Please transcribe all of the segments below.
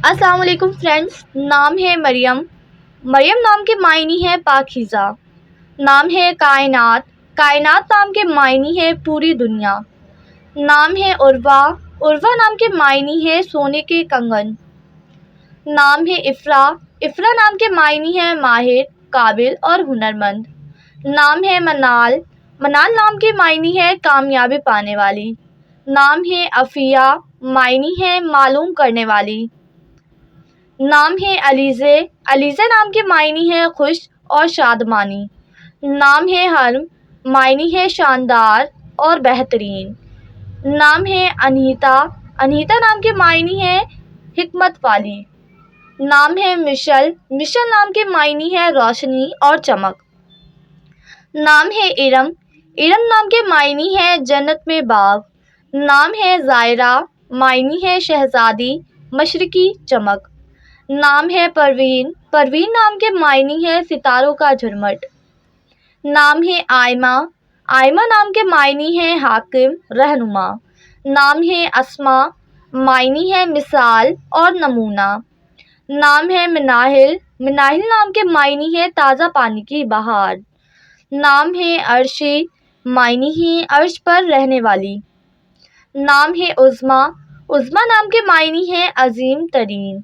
السلام علیکم فرینڈس، نام ہے مریم۔ مریم نام کے معنی ہے پاکیزہ۔ نام ہے کائنات، کائنات نام کے معنی ہے پوری دنیا۔ نام ہے عروہ، عروہ نام کے معنی ہے سونے کے کنگن۔ نام ہے افرا، افرا نام کے معنی ہے ماہر، قابل اور ہنرمند۔ نام ہے منال، منال نام کے معنی ہے کامیابی پانے والی۔ نام ہے عفیہ، معنی ہے معلوم کرنے والی۔ نام ہے علیزے، علیزہ نام کے معنی ہے خوش اور شادمانی۔ نام ہے حرم، معنی ہے شاندار اور بہترین۔ نام ہے انہیتا، انہیتا نام کے معنی ہے حکمت والی۔ نام ہے مشل، مشل نام کے معنی ہے روشنی اور چمک۔ نام ہے ارم، ارم نام کے معنی ہے جنت میں باغ۔ نام ہے زائرہ، معنی ہے شہزادی، مشرقی چمک۔ نام ہے پروین، پروین نام کے معنی ہے ستاروں کا جھرمٹ۔ نام ہے آئمہ، آئمہ نام کے معنی ہے حاکم، رہنما۔ نام ہے اسما، معنی ہے مثال اور نمونہ۔ نام ہے مناہل، مناہل نام کے معنی ہے تازہ پانی کی بہار۔ نام ہے عرشی، معنی ہے عرش پر رہنے والی۔ نام ہے عظمیٰ، عظمیٰ نام کے معنی ہے عظیم ترین۔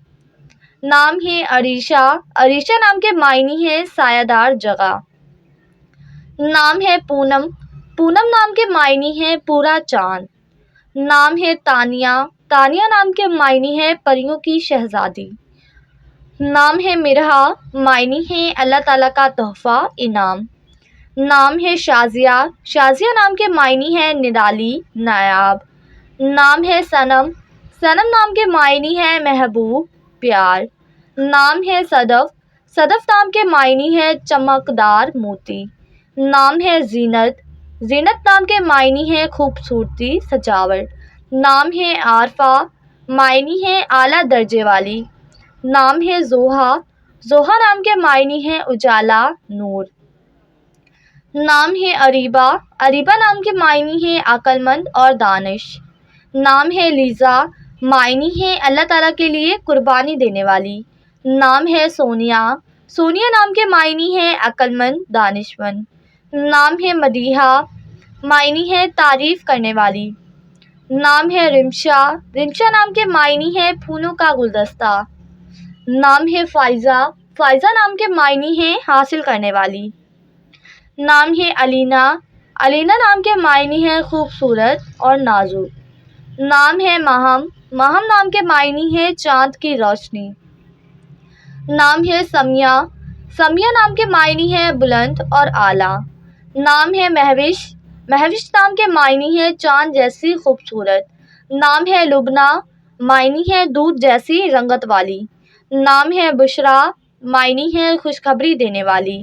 نام ہے عریشہ، عریشہ نام کے معنی ہے سایہ دار جگہ۔ نام ہے پونم، پونم نام کے معنی ہے پورا چاند۔ نام ہے تانیہ، تانیہ نام کے معنی ہے پریوں کی شہزادی۔ نام ہے مرحا، معنی ہے اللہ تعالیٰ کا تحفہ، انعام۔ نام ہے شازیہ، شازیہ نام کے معنی ہے نرالی، نایاب۔ نام ہے صنم، صنم نام کے معنی ہے محبوب، پیار۔ نام ہے صدف، صدف نام کے معنی ہے چمکدار موتی۔ نام ہے زینت، زینت نام کے معنی ہے خوبصورتی، سجاوٹ۔ نام ہے عارفہ، معنی ہے اعلیٰ درجے والی۔ نام ہے زوہا، زوہا نام کے معنی ہے اجالا، نور۔ نام ہے اریبہ، اریبہ نام کے معنی ہے عقل مند اور دانش۔ نام ہے لیزا، معنی ہے اللہ تعالیٰ کے لیے قربانی دینے والی۔ نام ہے سونیا، سونیا نام کے معنی ہے عقل مند، دانش مند۔ نام ہے مدیحہ، معنی ہے تعریف کرنے والی۔ نام ہے رمشا، رمشا نام کے معنی ہے پھولوں کا گلدستہ۔ نام ہے فائزہ، فائزہ نام کے معنی ہے حاصل کرنے والی۔ نام ہے علینا، علینا نام کے معنی ہے خوبصورت اور نازک۔ نام ہے ماہم، ماہم نام کے معنی ہے چاند کی روشنی۔ نام ہے سمیہ، سمیہ نام کے معنی ہے بلند اور اعلیٰ۔ نام ہے مہوش، مہوش نام کے معنی ہے چاند جیسی خوبصورت۔ نام ہے لبنہ، معنی ہے دودھ جیسی رنگت والی۔ نام ہے بشریٰ، معنی ہے خوشخبری دینے والی۔